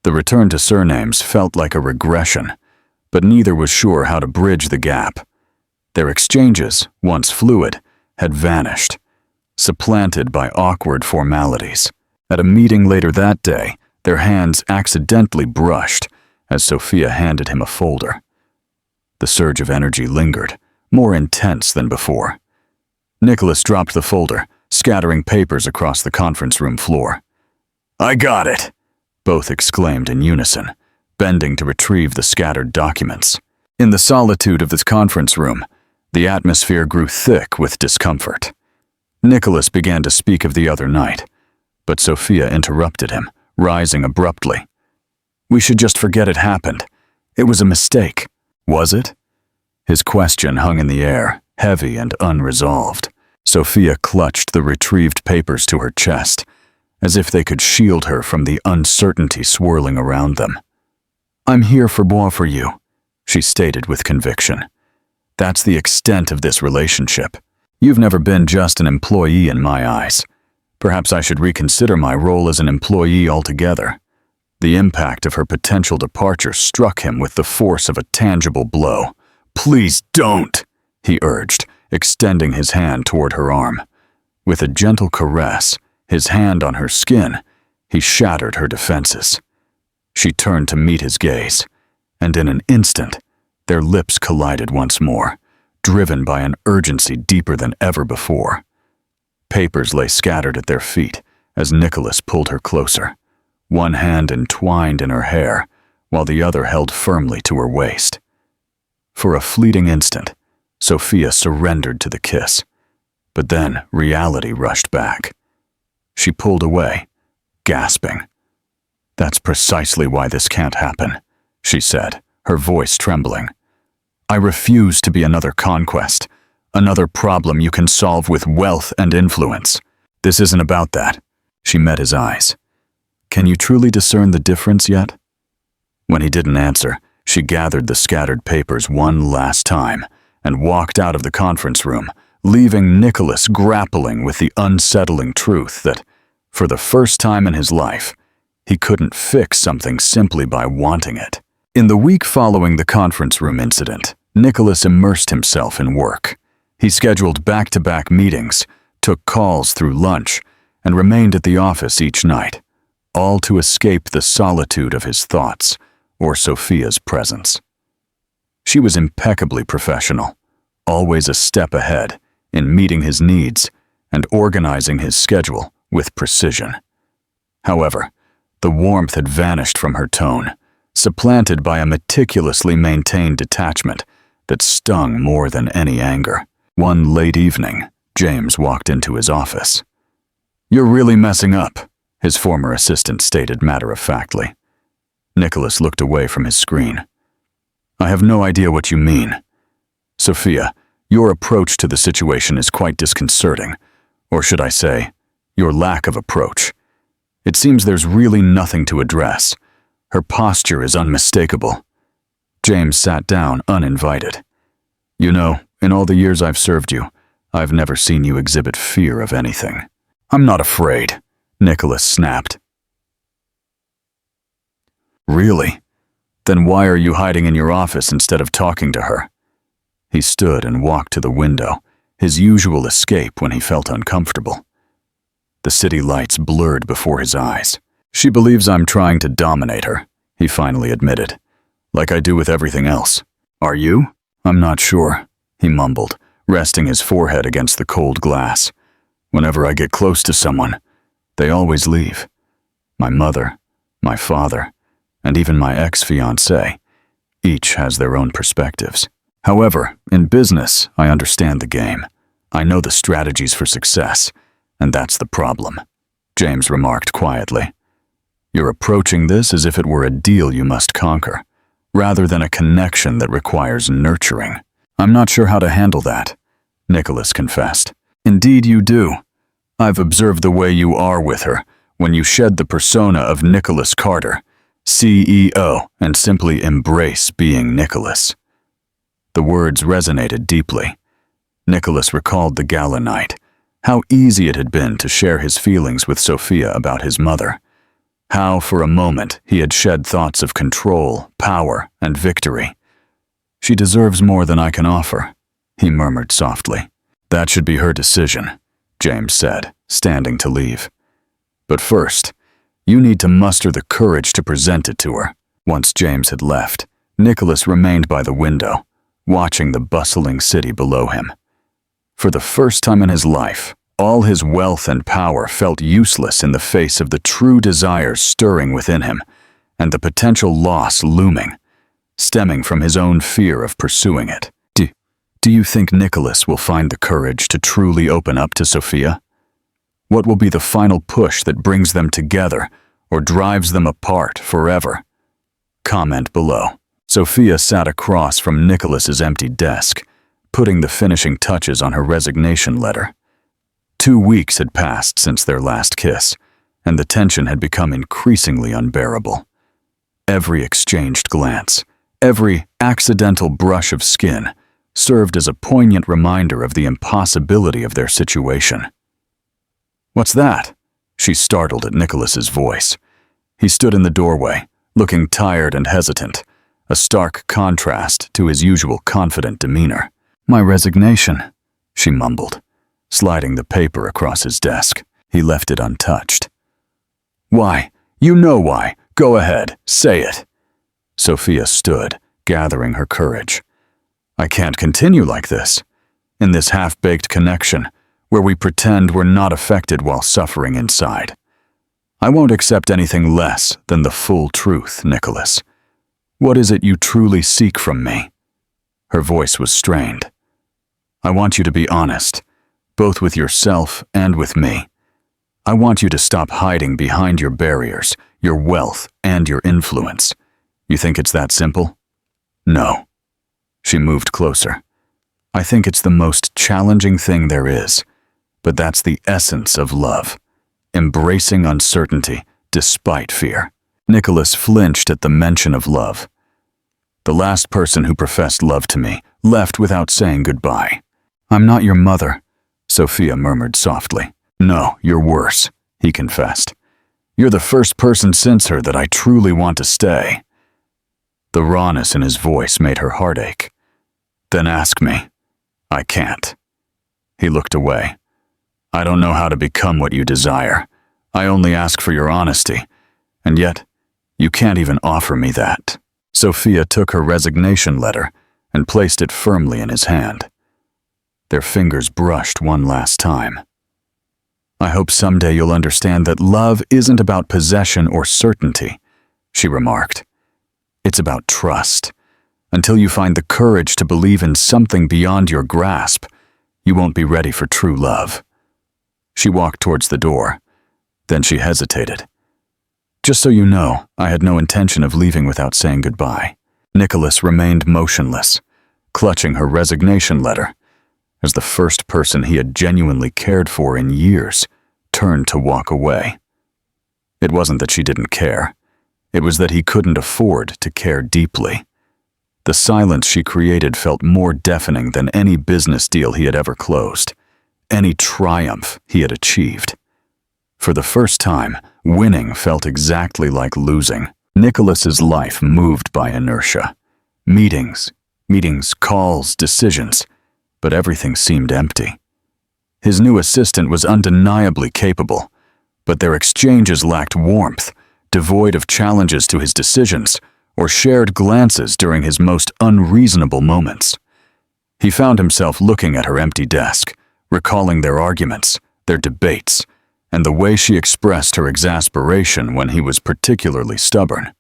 The return to surnames felt like a regression, but neither was sure how to bridge the gap. Their exchanges, once fluid, had vanished, supplanted by awkward formalities. At a meeting later that day, their hands accidentally brushed as Sophia handed him a folder. The surge of energy lingered, more intense than before. Nicholas dropped the folder, scattering papers across the conference room floor. "I got it!" both exclaimed in unison, bending to retrieve the scattered documents. In the solitude of this conference room, the atmosphere grew thick with discomfort. Nicholas began to speak of the other night, but Sophia interrupted him, rising abruptly. "We should just forget it happened. It was a mistake." "Was it?" His question hung in the air, heavy and unresolved. Sophia clutched the retrieved papers to her chest, as if they could shield her from the uncertainty swirling around them. "I'm here for you," she stated with conviction. "That's the extent of this relationship. You've never been just an employee in my eyes. Perhaps I should reconsider my role as an employee altogether." The impact of her potential departure struck him with the force of a tangible blow. "Please don't," he urged, extending his hand toward her arm. With a gentle caress, his hand on her skin, he shattered her defenses. She turned to meet his gaze, and in an instant, their lips collided once more, driven by an urgency deeper than ever before. Papers lay scattered at their feet as Nicholas pulled her closer, one hand entwined in her hair, while the other held firmly to her waist. For a fleeting instant, Sophia surrendered to the kiss, but then reality rushed back. She pulled away, gasping. "That's precisely why this can't happen," she said, her voice trembling. "I refuse to be another conquest, another problem you can solve with wealth and influence. This isn't about that." She met his eyes. "Can you truly discern the difference yet?" When he didn't answer, she gathered the scattered papers one last time and walked out of the conference room, leaving Nicholas grappling with the unsettling truth that, for the first time in his life, he couldn't fix something simply by wanting it. In the week following the conference room incident, Nicholas immersed himself in work. He scheduled back-to-back meetings, took calls through lunch, and remained at the office each night, all to escape the solitude of his thoughts or Sophia's presence. She was impeccably professional, always a step ahead in meeting his needs and organizing his schedule with precision. However, the warmth had vanished from her tone, supplanted by a meticulously maintained detachment that stung more than any anger. One late evening, James walked into his office. "You're really messing up," his former assistant stated matter-of-factly. Nicholas looked away from his screen. "I have no idea what you mean. Sophia, your approach to the situation is quite disconcerting, or should I say, your lack of approach. It seems there's really nothing to address. Her posture is unmistakable." James sat down uninvited. "You know, in all the years I've served you, I've never seen you exhibit fear of anything." "I'm not afraid," Nicholas snapped. "Really? Then why are you hiding in your office instead of talking to her?" He stood and walked to the window, his usual escape when he felt uncomfortable. The city lights blurred before his eyes. "She believes I'm trying to dominate her," he finally admitted, "like I do with everything else." "Are you?" "I'm not sure," he mumbled, resting his forehead against the cold glass. "Whenever I get close to someone, they always leave. My mother, my father, and even my ex-fiancée. Each has their own perspectives. However, in business, I understand the game. I know the strategies for success, and that's the problem," James remarked quietly. "You're approaching this as if it were a deal you must conquer, rather than a connection that requires nurturing." "I'm not sure how to handle that," Nicholas confessed. "Indeed you do. I've observed the way you are with her when you shed the persona of Nicholas Carter, CEO, and simply embrace being Nicholas." The words resonated deeply. Nicholas recalled the gala night, How easy it had been to share his feelings with Sophia about his mother. How, for a moment, he had shed thoughts of control, power, and victory. "She deserves more than I can offer," he murmured softly. "That should be her decision," James said, standing to leave. "But first, you need to muster the courage to present it to her." Once James had left, Nicholas remained by the window, watching the bustling city below him. For the first time in his life, all his wealth and power felt useless in the face of the true desires stirring within him and the potential loss looming, stemming from his own fear of pursuing it. Do you think Nicholas will find the courage to truly open up to Sophia? What will be the final push that brings them together or drives them apart forever? Comment below. Sophia sat across from Nicholas's empty desk, putting the finishing touches on her resignation letter. 2 weeks had passed since their last kiss, and the tension had become increasingly unbearable. Every exchanged glance, every accidental brush of skin, served as a poignant reminder of the impossibility of their situation. "What's that?" She startled at Nicholas's voice. He stood in the doorway, looking tired and hesitant, a stark contrast to his usual confident demeanor. "My resignation," she mumbled, sliding the paper across his desk. He left it untouched. "Why? You know why. Go ahead, say it." Sophia stood, gathering her courage. "I can't continue like this, in this half-baked connection, where we pretend we're not affected while suffering inside. I won't accept anything less than the full truth, Nicholas. What is it you truly seek from me?" Her voice was strained. "I want you to be honest, both with yourself and with me. I want you to stop hiding behind your barriers, your wealth, and your influence. You think it's that simple?" "No." She moved closer. "I think it's the most challenging thing there is, but that's the essence of love. Embracing uncertainty despite fear." Nicholas flinched at the mention of love. "The last person who professed love to me left without saying goodbye." "I'm not your mother," Sophia murmured softly. "No, you're worse," he confessed. "You're the first person since her that I truly want to stay." The rawness in his voice made her heart ache. "Then ask me." "I can't." He looked away. "I don't know how to become what you desire. I only ask for your honesty, and yet you can't even offer me that." Sophia took her resignation letter and placed it firmly in his hand. Their fingers brushed one last time. "I hope someday you'll understand that love isn't about possession or certainty," she remarked. "It's about trust. Until you find the courage to believe in something beyond your grasp, you won't be ready for true love." She walked towards the door. Then she hesitated. "Just so you know, I had no intention of leaving without saying goodbye." Nicholas remained motionless, clutching her resignation letter, as the first person he had genuinely cared for in years turned to walk away. It wasn't that she didn't care. It was that he couldn't afford to care deeply. The silence she created felt more deafening than any business deal he had ever closed, any triumph he had achieved. For the first time, winning felt exactly like losing. Nicholas's life moved by inertia. Meetings, calls, decisions, but everything seemed empty. His new assistant was undeniably capable, but their exchanges lacked warmth, devoid of challenges to his decisions or shared glances during his most unreasonable moments. He found himself looking at her empty desk, recalling their arguments, their debates, and the way she expressed her exasperation when he was particularly stubborn.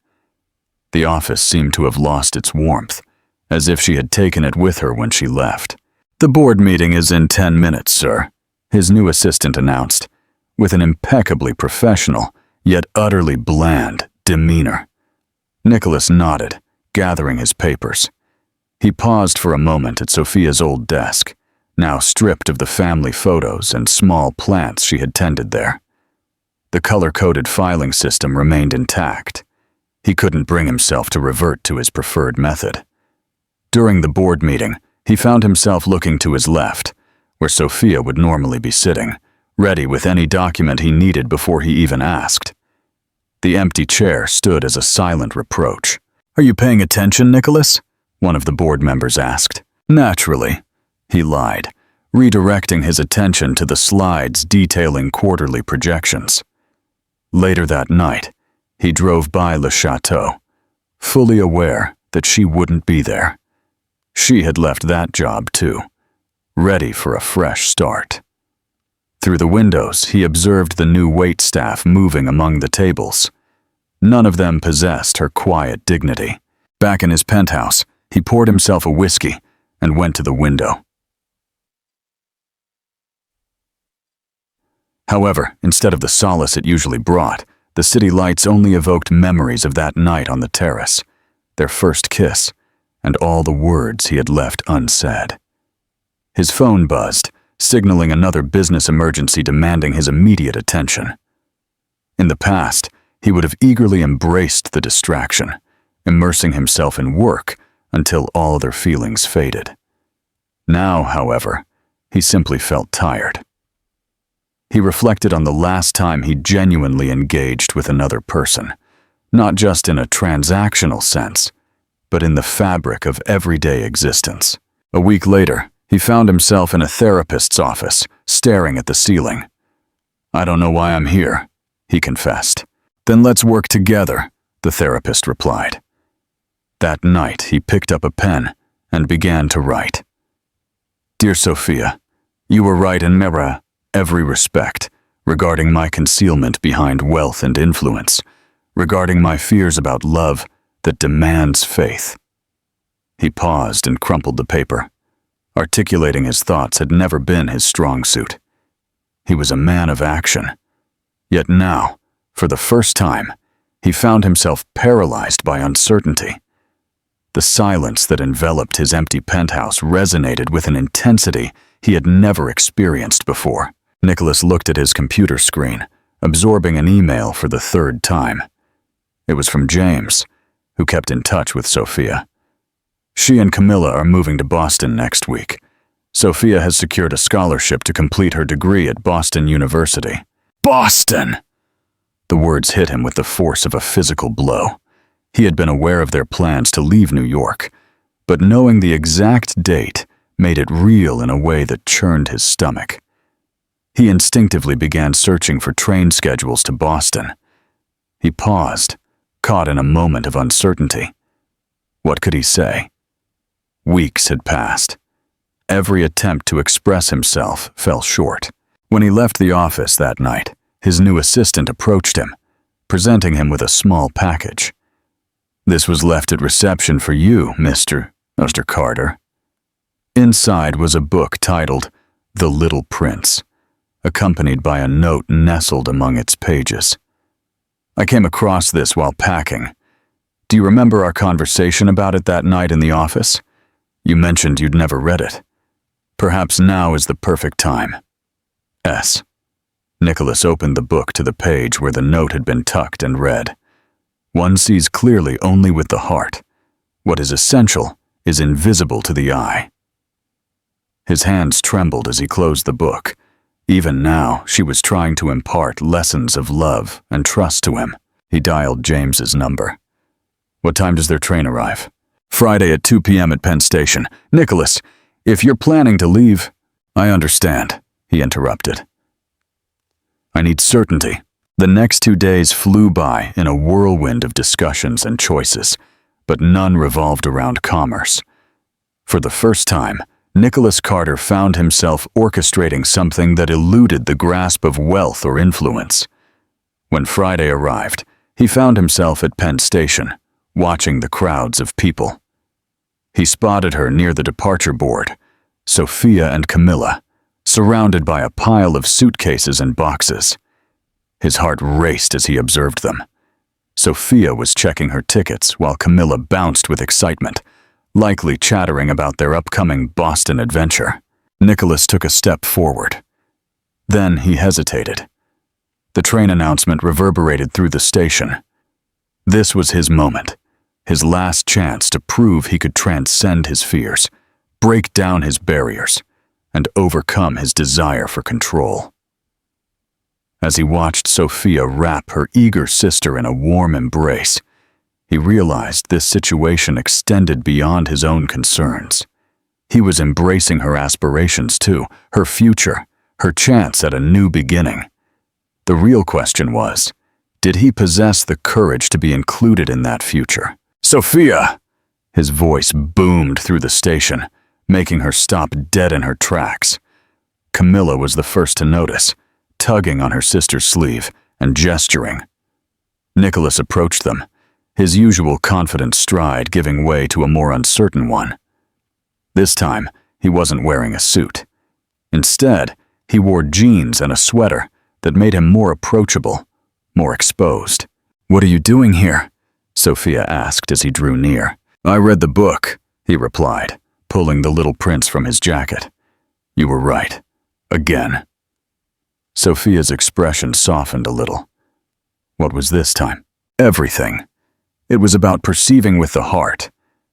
The office seemed to have lost its warmth, as if she had taken it with her when she left. "The board meeting is in 10 minutes, sir," his new assistant announced, with an impeccably professional, yet utterly bland, demeanor. Nicholas nodded, gathering his papers. He paused for a moment at Sophia's old desk, now stripped of the family photos and small plants she had tended there. The color-coded filing system remained intact. He couldn't bring himself to revert to his preferred method. During the board meeting, he found himself looking to his left, where Sophia would normally be sitting, ready with any document he needed before he even asked. The empty chair stood as a silent reproach. "Are you paying attention, Nicholas?" one of the board members asked. "Naturally," he lied, redirecting his attention to the slides detailing quarterly projections. Later that night, he drove by Le Chateau, fully aware that she wouldn't be there. She had left that job too, ready for a fresh start. Through the windows, he observed the new waitstaff moving among the tables. None of them possessed her quiet dignity. Back in his penthouse, he poured himself a whiskey and went to the window. However, instead of the solace it usually brought, the city lights only evoked memories of that night on the terrace, their first kiss, and all the words he had left unsaid. His phone buzzed, signaling another business emergency demanding his immediate attention. In the past, he would have eagerly embraced the distraction, immersing himself in work until all other feelings faded. Now, however, he simply felt tired. He reflected on the last time he genuinely engaged with another person, not just in a transactional sense, but in the fabric of everyday existence. A week later, he found himself in a therapist's office, staring at the ceiling. "I don't know why I'm here," he confessed. "Then let's work together," the therapist replied. That night, he picked up a pen and began to write. "Dear Sophia, you were right in every respect, regarding my concealment behind wealth and influence, regarding my fears about love that demands faith." He paused and crumpled the paper. Articulating his thoughts had never been his strong suit. He was a man of action. Yet now, for the first time, he found himself paralyzed by uncertainty. The silence that enveloped his empty penthouse resonated with an intensity he had never experienced before. Nicholas looked at his computer screen, absorbing an email for the third time. It was from James, who kept in touch with Sophia. She and Camilla are moving to Boston next week. Sophia has secured a scholarship to complete her degree at Boston University. Boston! The words hit him with the force of a physical blow. He had been aware of their plans to leave New York, but knowing the exact date made it real in a way that churned his stomach. He instinctively began searching for train schedules to Boston. He paused, caught in a moment of uncertainty. What could he say? Weeks had passed. Every attempt to express himself fell short. When he left the office that night, his new assistant approached him, presenting him with a small package. "This was left at reception for you, Mr. Carter." Inside was a book titled The Little Prince, accompanied by a note nestled among its pages. "I came across this while packing. Do you remember our conversation about it that night in the office? You mentioned you'd never read it. Perhaps now is the perfect time. S." Nicholas opened the book to the page where the note had been tucked and read. "One sees clearly only with the heart. What is essential is invisible to the eye." His hands trembled as he closed the book. Even now, she was trying to impart lessons of love and trust to him. He dialed James's number. "What time does their train arrive?" "Friday at 2 p.m. at Penn Station. Nicholas, if you're planning to leave—" "I understand," he interrupted. "I need certainty." The next 2 days flew by in a whirlwind of discussions and choices, but none revolved around commerce. For the first time, Nicholas Carter found himself orchestrating something that eluded the grasp of wealth or influence. When Friday arrived, he found himself at Penn Station, watching the crowds of people. He spotted her near the departure board, Sophia and Camilla, surrounded by a pile of suitcases and boxes. His heart raced as he observed them. Sophia was checking her tickets while Camilla bounced with excitement, likely chattering about their upcoming Boston adventure. Nicholas took a step forward. Then he hesitated. The train announcement reverberated through the station. This was his moment, his last chance to prove he could transcend his fears, break down his barriers, and overcome his desire for control. As he watched Sophia wrap her eager sister in a warm embrace, he realized this situation extended beyond his own concerns. He was embracing her aspirations too, her future, her chance at a new beginning. The real question was, did he possess the courage to be included in that future? "Sophia!" His voice boomed through the station, making her stop dead in her tracks. Camilla was the first to notice, tugging on her sister's sleeve and gesturing. Nicholas approached them, his usual confident stride giving way to a more uncertain one. This time, he wasn't wearing a suit. Instead, he wore jeans and a sweater that made him more approachable, more exposed. "What are you doing here?" Sophia asked as he drew near. "I read the book," he replied, pulling the little prince from his jacket. "You were right. Again." Sophia's expression softened a little. What was this time? Everything. It was about perceiving with the heart,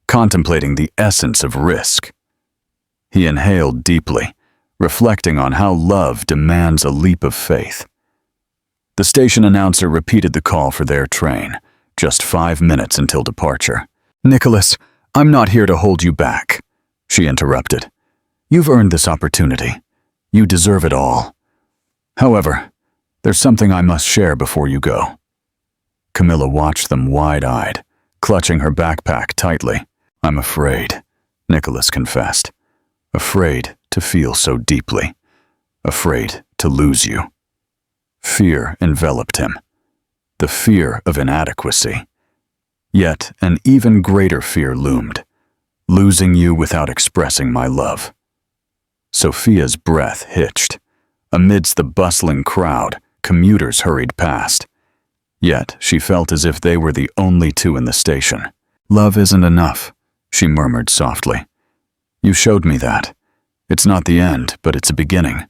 contemplating the essence of risk. He inhaled deeply, reflecting on how love demands a leap of faith. The station announcer repeated the call for their train, just 5 minutes until departure. "Nicholas, I'm not here to hold you back," she interrupted. "You've earned this opportunity. You deserve it all. However, there's something I must share before you go." Camilla watched them wide-eyed, clutching her backpack tightly. "I'm afraid," Nicholas confessed. "Afraid to feel so deeply. Afraid to lose you." Fear enveloped him. The fear of inadequacy. Yet an even greater fear loomed. Losing you without expressing my love. Sophia's breath hitched. Amidst the bustling crowd, commuters hurried past. Yet she felt as if they were the only two in the station. "Love isn't enough," she murmured softly. "You showed me that. It's not the end, but it's a beginning.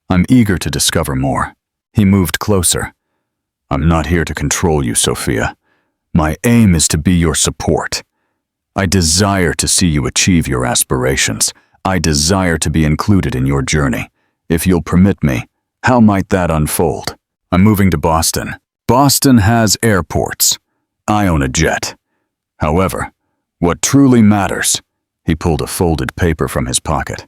I'm eager to discover more." He moved closer. "I'm not here to control you, Sophia. My aim is to be your support. I desire to see you achieve your aspirations. I desire to be included in your journey. If you'll permit me, how might that unfold? I'm moving to Boston. Boston has airports. I own a jet. However, what truly matters," he pulled a folded paper from his pocket.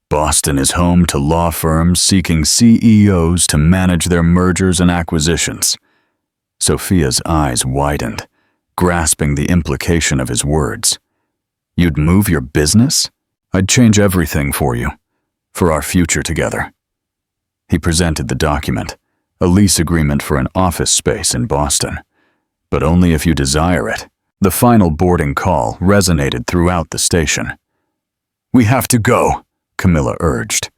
"Boston is home to law firms seeking CEOs to manage their mergers and acquisitions." Sophia's eyes widened, grasping the implication of his words. "You'd move your business? I'd change everything for you, for our future together." He presented the document, a lease agreement for an office space in Boston. "But only if you desire it." The final boarding call resonated throughout the station. "We have to go," Camilla urged.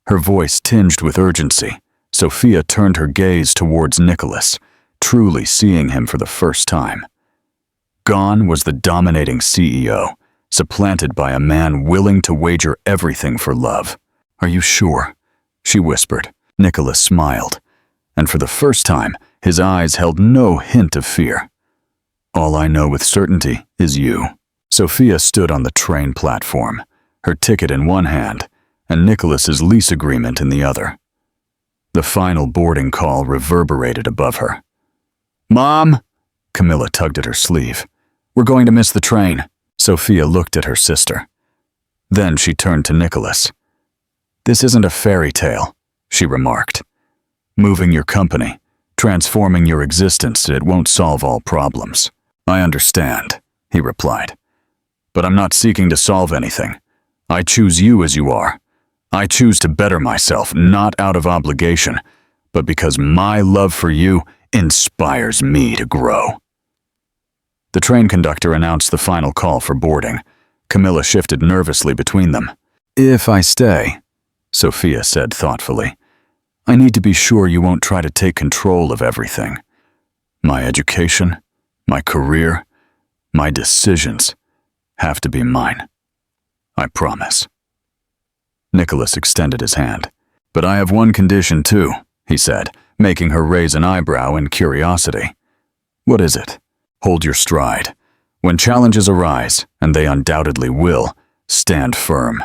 Her voice tinged with urgency. Sophia turned her gaze towards Nicholas, truly seeing him for the first time. Gone was the dominating CEO, supplanted by a man willing to wager everything for love. "Are you sure?" she whispered. Nicholas smiled, and for the first time, his eyes held no hint of fear. "All I know with certainty is you." Sophia stood on the train platform, her ticket in one hand and Nicholas's lease agreement in the other. The final boarding call reverberated above her. "Mom!" Camilla tugged at her sleeve. "We're going to miss the train." Sophia looked at her sister. Then she turned to Nicholas. "This isn't a fairy tale," she remarked. "Moving your company, transforming your existence, it won't solve all problems." "I understand," he replied. "But I'm not seeking to solve anything. I choose you as you are. I choose to better myself, not out of obligation, but because my love for you inspires me to grow." The train conductor announced the final call for boarding. Camilla shifted nervously between them. "If I stay," Sophia said thoughtfully, "I need to be sure you won't try to take control of everything. My education, my career, my decisions have to be mine. I promise." Nicholas extended his hand. "But I have one condition too," he said, making her raise an eyebrow in curiosity. "What is it?" "Hold your stride. When challenges arise, and they undoubtedly will, stand firm,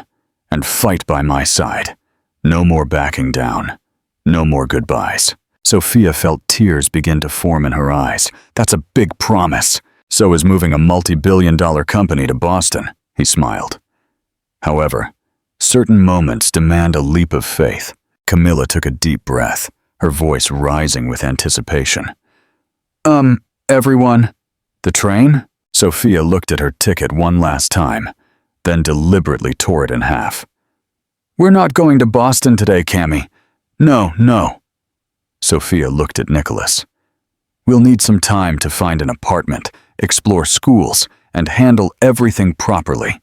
and fight by my side. No more backing down. No more goodbyes. Sophia felt tears begin to form in her eyes. That's a big promise. So is moving a multi-billion-dollar company to Boston, he smiled. However, certain moments demand a leap of faith. Camilla took a deep breath, her voice rising with anticipation. Everyone? The train? Sophia looked at her ticket one last time, then deliberately tore it in half. We're not going to Boston today, Cammy. No. Sophia looked at Nicholas. We'll need some time to find an apartment, explore schools, and handle everything properly.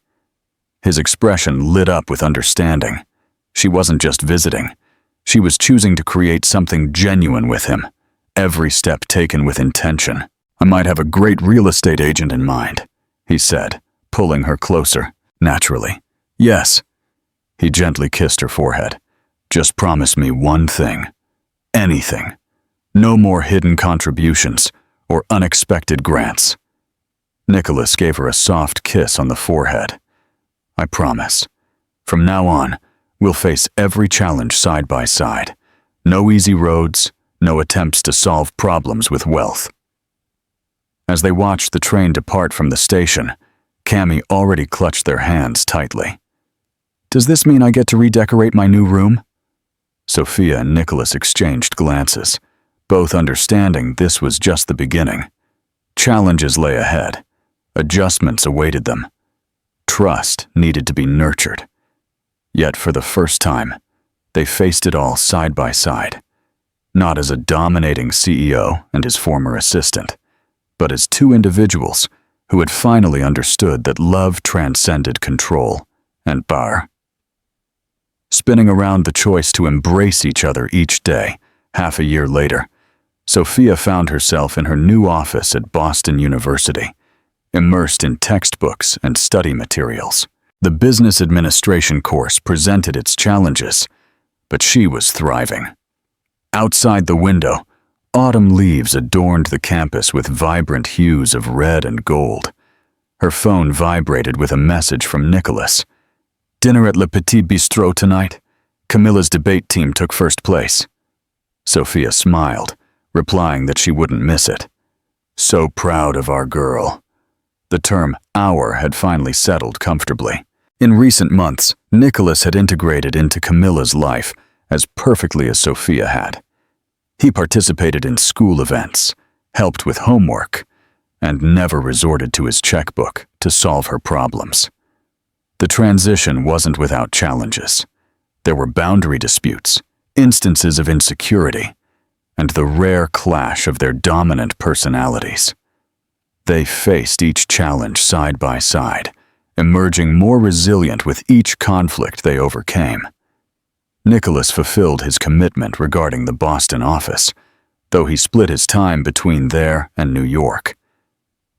His expression lit up with understanding. She wasn't just visiting. She was choosing to create something genuine with him, every step taken with intention. I might have a great real estate agent in mind, he said, pulling her closer, naturally. Yes. He gently kissed her forehead. Just promise me one thing. Anything. No more hidden contributions or unexpected grants. Nicholas gave her a soft kiss on the forehead. I promise. From now on, we'll face every challenge side by side. No easy roads, no attempts to solve problems with wealth. As they watched the train depart from the station, Cammy already clutched their hands tightly. Does this mean I get to redecorate my new room? Sophia and Nicholas exchanged glances, both understanding this was just the beginning. Challenges lay ahead. Adjustments awaited them. Trust needed to be nurtured. Yet for the first time, they faced it all side by side. Not as a dominating CEO and his former assistant, but as two individuals who had finally understood that love transcended control and power. Spinning around the choice to embrace each other each day, half a year later, Sophia found herself in her new office at Boston University, immersed in textbooks and study materials. The business administration course presented its challenges, but she was thriving. Outside the window, autumn leaves adorned the campus with vibrant hues of red and gold. Her phone vibrated with a message from Nicholas. Dinner at Le Petit Bistrot tonight? Camilla's debate team took first place. Sophia smiled, replying that she wouldn't miss it. So proud of our girl. The term "our" had finally settled comfortably. In recent months, Nicholas had integrated into Camilla's life as perfectly as Sophia had. He participated in school events, helped with homework, and never resorted to his checkbook to solve her problems. The transition wasn't without challenges. There were boundary disputes, instances of insecurity, and the rare clash of their dominant personalities. They faced each challenge side by side, emerging more resilient with each conflict they overcame. Nicholas fulfilled his commitment regarding the Boston office, though he split his time between there and New York.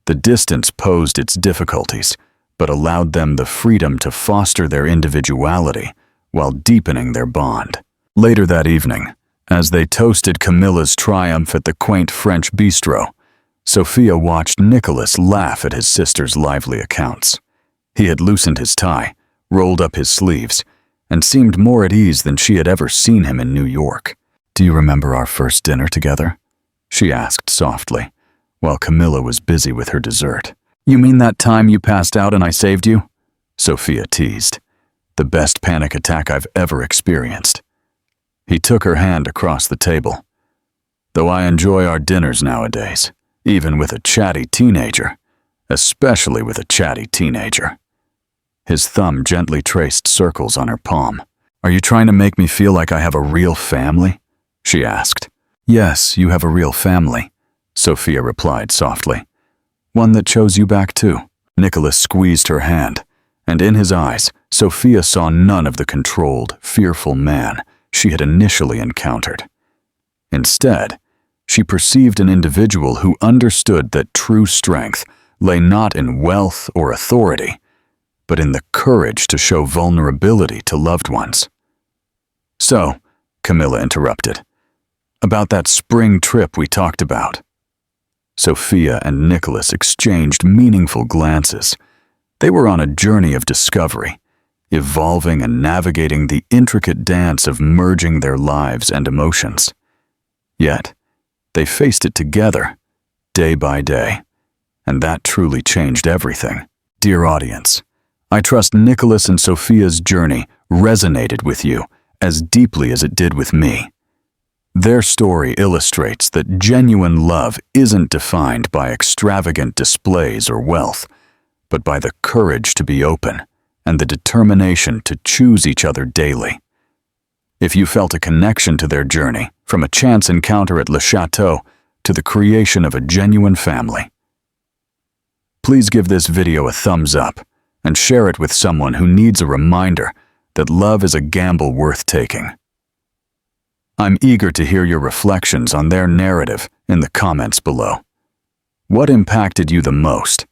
The distance posed its difficulties, but allowed them the freedom to foster their individuality while deepening their bond. Later that evening, as they toasted Camilla's triumph at the quaint French bistro, Sophia watched Nicholas laugh at his sister's lively accounts. He had loosened his tie, rolled up his sleeves, and seemed more at ease than she had ever seen him in New York. Do you remember our first dinner together? She asked softly, while Camilla was busy with her dessert. You mean that time you passed out and I saved you? Sophia teased. The best panic attack I've ever experienced. He took her hand across the table. Though I enjoy our dinners nowadays, even with a chatty teenager, especially with a chatty teenager. His thumb gently traced circles on her palm. Are you trying to make me feel like I have a real family? She asked. Yes, you have a real family, Sophia replied softly. One that chose you back too. Nicholas squeezed her hand, and in his eyes, Sophia saw none of the controlled, fearful man she had initially encountered. Instead, she perceived an individual who understood that true strength lay not in wealth or authority, but in the courage to show vulnerability to loved ones. So, Camilla interrupted, about that spring trip we talked about. Sophia and Nicholas exchanged meaningful glances. They were on a journey of discovery, evolving and navigating the intricate dance of merging their lives and emotions. Yet, they faced it together, day by day, and that truly changed everything. Dear audience, I trust Nicholas and Sophia's journey resonated with you as deeply as it did with me. Their story illustrates that genuine love isn't defined by extravagant displays or wealth, but by the courage to be open and the determination to choose each other daily. If you felt a connection to their journey, from a chance encounter at Le Chateau to the creation of a genuine family, please give this video a thumbs up and share it with someone who needs a reminder that love is a gamble worth taking. I'm eager to hear your reflections on their narrative in the comments below. What impacted you the most?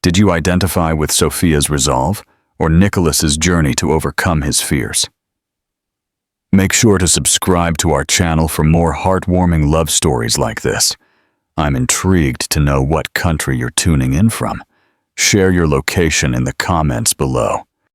Did you identify with Sophia's resolve or Nicholas's journey to overcome his fears? Make sure to subscribe to our channel for more heartwarming love stories like this. I'm intrigued to know what country you're tuning in from. Share your location in the comments below.